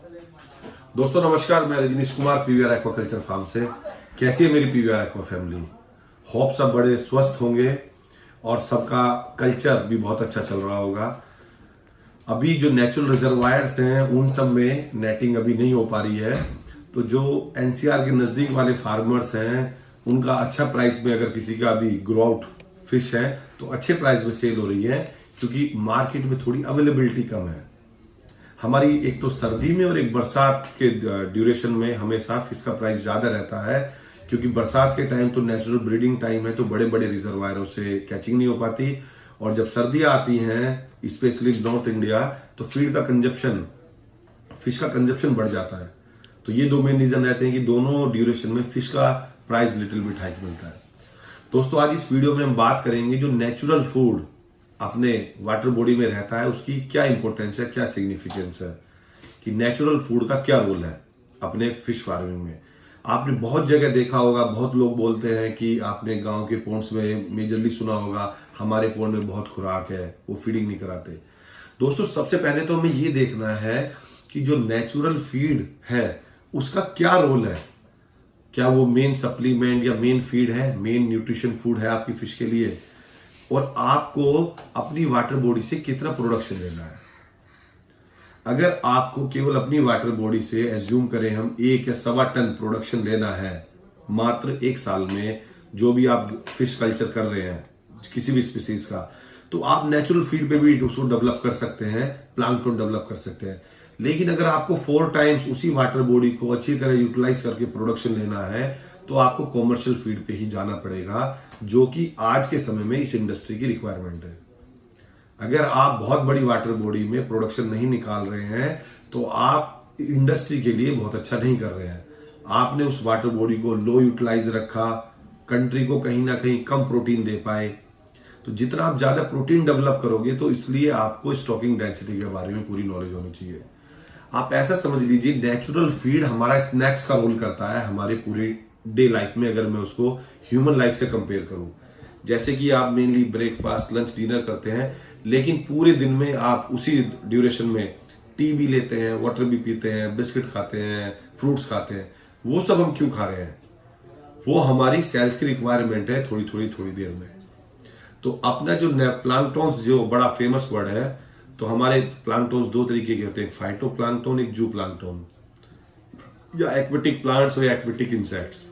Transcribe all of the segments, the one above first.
दोस्तों नमस्कार, मैं Rajneesh Kumar PVR aquaculture farm से। कैसी है मेरी पीवीआर एक्वा फैमिली? होप सब बड़े स्वस्थ होंगे और सबका कल्चर भी बहुत अच्छा चल रहा होगा। अभी जो नेचुरल रिजर्वायर्स हैं उन सब में नेटिंग अभी नहीं हो पा रही है, तो जो एनसीआर के नजदीक वाले फार्मर्स हैं उनका अच्छा प्राइस में, अगर किसी का अभी ग्रो आउट फिश है तो अच्छे प्राइस में सेल हो रही है, क्योंकि मार्केट में थोड़ी अवेलेबिलिटी कम है। हमारी एक तो सर्दी में और एक बरसात के ड्यूरेशन में हमेशा फिश का प्राइस ज्यादा रहता है, क्योंकि बरसात के टाइम तो नेचुरल ब्रीडिंग टाइम है, तो बड़े बड़े रिजर्वायरों से कैचिंग नहीं हो पाती। और जब सर्दियां आती हैं स्पेशली नॉर्थ इंडिया, तो फीड का कंजप्शन, फिश का कंजप्शन बढ़ जाता है। तो ये दो मेन रीजन रहते हैं कि दोनों ड्यूरेशन में फिश का प्राइस लिटिल बिट हाइक मिलता है। दोस्तों आज इस वीडियो में हम बात करेंगे जो नेचुरल फूड अपने वाटर बॉडी में रहता है उसकी क्या इंपॉर्टेंस है, क्या सिग्निफिकेंस है, कि नेचुरल फूड का क्या रोल है अपने फिश फार्मिंग में। आपने बहुत जगह देखा होगा, बहुत लोग बोलते हैं कि आपने गांव के पोन्ड्स में मेजरली सुना होगा हमारे पोन्ड में बहुत खुराक है, वो फीडिंग नहीं कराते। दोस्तों सबसे पहले तो हमें ये देखना है कि जो नेचुरल फीड है उसका क्या रोल है। क्या वो मेन सप्लीमेंट या मेन फीड है, मेन न्यूट्रिशन फूड है आपकी फिश के लिए, और आपको अपनी वाटर बॉडी से कितना प्रोडक्शन लेना है। अगर आपको केवल अपनी वाटर बॉडी से एज्यूम करें हम 1 या 1.25 टन प्रोडक्शन लेना है मात्र 1 साल में, जो भी आप फिश कल्चर कर रहे हैं किसी भी स्पीसीज का, तो आप नेचुरल फीड पे भी उसको डेवलप कर सकते हैं, प्लांकटन डेवलप कर सकते हैं। लेकिन अगर आपको 4 टाइम्स उसी वाटर बॉडी को अच्छी तरह यूटिलाइज करके प्रोडक्शन लेना है, तो आपको कॉमर्शियल फीड पे ही जाना पड़ेगा, जो कि आज के समय में इस इंडस्ट्री की रिक्वायरमेंट है। अगर आप बहुत बड़ी वाटर बॉडी में प्रोडक्शन नहीं निकाल रहे हैं तो आप इंडस्ट्री के लिए बहुत अच्छा नहीं कर रहे हैं। आपने उस वाटर बॉडी को लो यूटिलाइज रखा, कंट्री को कहीं ना कहीं कम प्रोटीन दे पाए। तो जितना आप ज्यादा प्रोटीन डेवलप करोगे, तो इसलिए आपको स्टॉकिंग डेंसिटी के बारे में पूरी नॉलेज होनी चाहिए। आप ऐसा समझ लीजिए, नेचुरल फीड हमारा स्नैक्स का रोल करता है हमारे पूरी डे लाइफ में। अगर मैं उसको ह्यूमन लाइफ से कंपेयर करूं, जैसे कि आप मेनली ब्रेकफास्ट, लंच, डिनर करते हैं, लेकिन पूरे दिन में आप उसी ड्यूरेशन में टी भी लेते हैं, वाटर भी पीते हैं, बिस्किट खाते हैं, फ्रूट्स खाते हैं। वो सब हम क्यों खा रहे हैं? वो हमारी सेल्स की रिक्वायरमेंट है थोड़ी देर में। तो अपना जो प्लांक्टॉन्स, जो बड़ा फेमस वर्ड है, तो हमारे प्लांक्टॉन्स 2 तरीके के होते हैं, फाइटो प्लांक्टन, एक जू प्लांक्टन, या एक्वेटिक प्लांट्स और एक्वेटिक इंसेक्ट्स।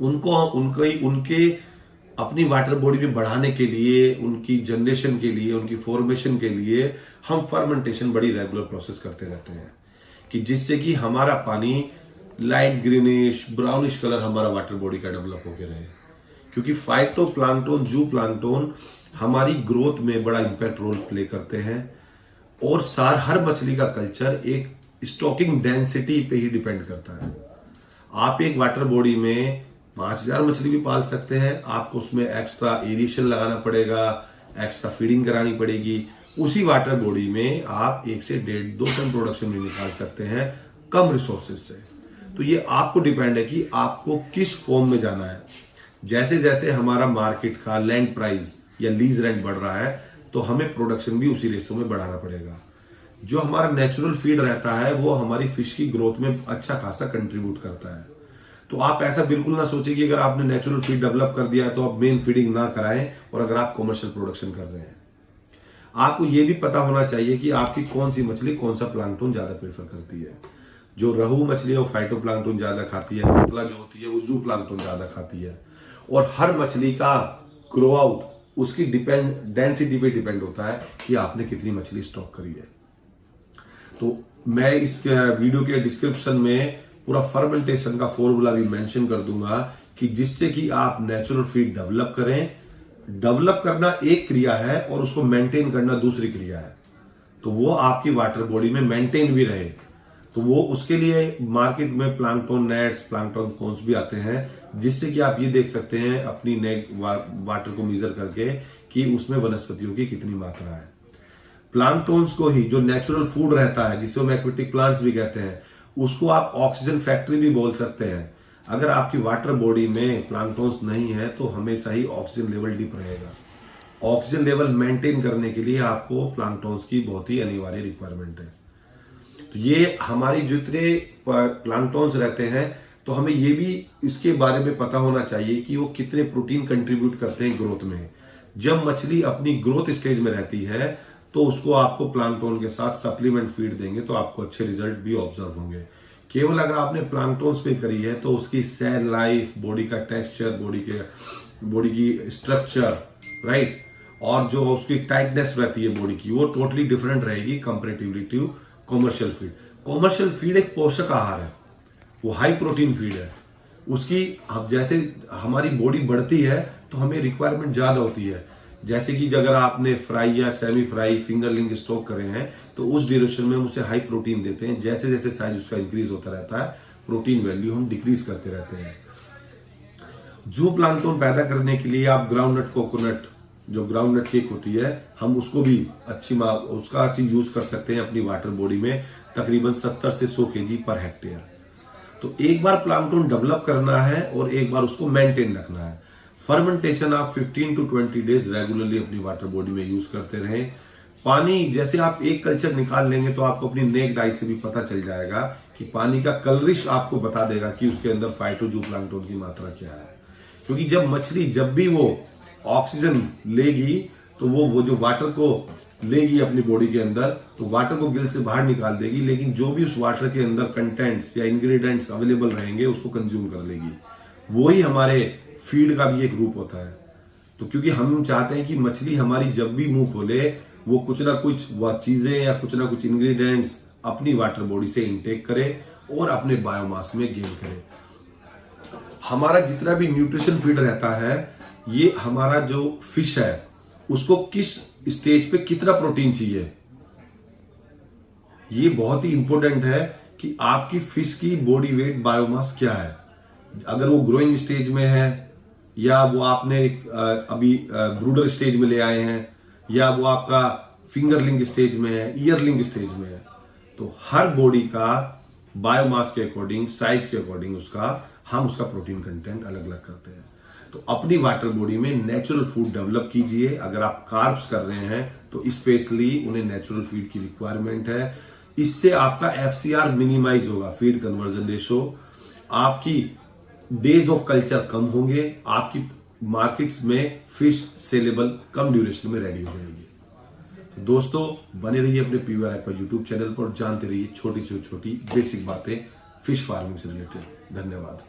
उनके अपनी वाटर बॉडी में बढ़ाने के लिए, उनकी जनरेशन के लिए, उनकी फॉर्मेशन के लिए हम फर्मेंटेशन बड़ी रेगुलर प्रोसेस करते रहते हैं, कि जिससे कि हमारा पानी लाइट ग्रीनिश ब्राउनिश कलर हमारा वाटर बॉडी का डेवलप होकर रहे। क्योंकि फाइटो प्लांक्टन, जू प्लांक्टन हमारी ग्रोथ में बड़ा इंपैक्ट रोल प्ले करते हैं। और हर मछली का कल्चर एक स्टॉकिंग डेंसिटी पे ही डिपेंड करता है। आप एक वाटर बॉडी में 5000 मछली भी पाल सकते हैं, आपको उसमें एक्स्ट्रा एरिएशन लगाना पड़ेगा, एक्स्ट्रा फीडिंग करानी पड़ेगी। उसी वाटर बॉडी में आप 1 से 1.5-2 टन प्रोडक्शन भी निकाल सकते हैं कम रिसोर्सेज से। तो ये आपको डिपेंड है कि आपको किस फॉर्म में जाना है। जैसे जैसे हमारा मार्केट का लैंड प्राइस या लीज रेंट बढ़ रहा है, तो हमें प्रोडक्शन भी उसी रेशो में बढ़ाना पड़ेगा। जो हमारा नेचुरल फीड रहता है वो हमारी फिश की ग्रोथ में अच्छा खासा कंट्रीब्यूट करता है। तो आप ऐसा बिल्कुल ना सोचिए कि अगर आपने नेचुरल फीड डेवलप कर दिया है तो आप मेन फीडिंग ना कराएं, और अगर आप कमर्शियल प्रोडक्शन कर रहे हैं। आपको यह भी पता होना चाहिए कि आपकी कौन सी मछली कौन सा प्लांक्टन ज्यादा प्रेफर करती है। जो रहू मछली है वो फाइटो प्लांक्टन ज्यादा खाती है, कतला जो होती है वो जू प्लांक्टन ज्यादा खाती है। और हर मछली का ग्रो आउट उसकी डेंसिटी पे डिपेंड होता है कि आपने कितनी मछली स्टॉक करी है। तो मैं इस वीडियो के डिस्क्रिप्शन में पूरा फर्मेंटेशन का फॉर्मूला भी मेंशन कर दूंगा, कि जिससे कि आप नेचुरल फीड डेवलप करें। डेवलप करना एक क्रिया है और उसको मेंटेन करना दूसरी क्रिया है। तो वो आपकी वाटर बॉडी में मेंटेन भी रहे, तो वो उसके लिए मार्केट में प्लांक्टन नेट्स, प्लांक्टन कोन्स भी आते हैं, जिससे कि आप ये देख सकते हैं अपनी वाटर को मेजर करके कि उसमें वनस्पतियों की कितनी मात्रा है। प्लांक्टन्स को ही जो नेचुरल फूड रहता है, जिसे हम एक्वेटिक प्लांट्स भी कहते हैं, उसको आप ऑक्सीजन फैक्ट्री भी बोल सकते हैं। अगर आपकी वाटर बॉडी में प्लांक्टन्स नहीं है तो हमेशा ही ऑक्सीजन लेवल डिप रहेगा। ऑक्सीजन लेवल मेंटेन करने के लिए आपको प्लांक्टन्स की बहुत ही अनिवार्य रिक्वायरमेंट है। तो ये हमारी जितने प्लांक्टॉन्स रहते हैं, तो हमें ये भी इसके बारे में पता होना चाहिए कि वो कितने प्रोटीन कंट्रीब्यूट करते हैं ग्रोथ में। जब मछली अपनी ग्रोथ स्टेज में रहती है तो उसको आपको प्लांक्टोन के साथ सप्लीमेंट फीड देंगे तो आपको अच्छे रिजल्ट भी ऑब्जर्व होंगे। केवल अगर आपने प्लांक्टोन्स पे करी है तो उसकी सेल लाइफ, बॉडी का टेक्सचर, बॉडी की स्ट्रक्चर, राइट, और जो उसकी टाइटनेस रहती है बॉडी की, वो टोटली डिफरेंट रहेगी comparatively to commercial feed. Commercial feed एक पोषक आहार है, वो हाई प्रोटीन फीड है। उसकी अब जैसे हमारी बॉडी बढ़ती है तो हमें रिक्वायरमेंट ज्यादा होती है। जैसे कि अगर आपने फ्राई या सेमी फ्राई फिंगरलिंग स्टॉक करे हैं तो उस ड्यूरेशन में हम उसे हाई प्रोटीन देते हैं। जैसे जैसे साइज उसका इंक्रीज होता रहता है, प्रोटीन वैल्यू हम डिक्रीज करते रहते हैं। जू प्लांक्टन पैदा करने के लिए आप ग्राउंडनट कोकोनट, जो ग्राउंडनट केक होती है, हम उसको भी उसका अच्छी यूज कर सकते हैं अपनी वाटर बॉडी में, तकरीबन 70 से 100 केजी पर हेक्टेयर। तो एक बार प्लांक्टन डेवलप करना है और एक बार उसको मेंटेन रखना है। फर्मेंटेशन आप 15 टू 20 डेज रेगुलरली अपनी वाटर बॉडी में यूज करते रहें। पानी, जैसे आप एक कल्चर निकाल लेंगे तो आपको अपनी नेक्ड आई से भी पता चल जाएगा कि पानी का कलरिश आपको बता देगा कि उसके अंदर फाइटोजूप्लांक्टन की मात्रा क्या है। क्योंकि जब मछली जब भी वो ऑक्सीजन लेगी तो वो जो वाटर को लेगी अपनी बॉडी के अंदर, तो वाटर को गिल से बाहर निकाल देगी, लेकिन जो भी उस वाटर के अंदर कंटेंट्स या इंग्रेडिएंट्स अवेलेबल रहेंगे उसको कंज्यूम कर लेगी। वही हमारे फीड का भी एक रूप होता है। तो क्योंकि हम चाहते हैं कि मछली हमारी जब भी मुंह खोले वो कुछ ना कुछ वह चीजें या कुछ ना कुछ इंग्रेडिएंट्स अपनी वाटर बॉडी से इनटेक करे और अपने बायोमास में गेन करे। हमारा जितना भी न्यूट्रिशन फीड रहता है, ये हमारा जो फिश है उसको किस स्टेज पे कितना प्रोटीन चाहिए, ये बहुत ही इंपॉर्टेंट है कि आपकी फिश की बॉडी वेट बायोमास क्या है। अगर वो ग्रोइंग स्टेज में है, या वो आपने अभी ब्रूडर स्टेज में ले आए हैं, या वो आपका फिंगरलिंग स्टेज में है, ईयरलिंग स्टेज में है, तो हर बॉडी का बायोमास के अकॉर्डिंग, साइज के अकॉर्डिंग हम उसका प्रोटीन कंटेंट अलग अलग करते हैं। तो अपनी वाटर बॉडी में नेचुरल फूड डेवलप कीजिए। अगर आप कार्ब्स कर रहे हैं तो स्पेशली उन्हें नेचुरल फीड की रिक्वायरमेंट है। इससे आपका एफसीआर मिनिमाइज होगा, फीड कन्वर्जन रेशो, आपकी डेज ऑफ कल्चर कम होंगे, आपकी मार्केट्स में फिश सेलेबल कम ड्यूरेशन में रेडी हो जाएगी। तो दोस्तों, बने रहिए अपने पीवीआर एक्वा यूट्यूब चैनल पर, जानते रहिए छोटी से छोटी बेसिक बातें फिश फार्मिंग से रिलेटेड। धन्यवाद।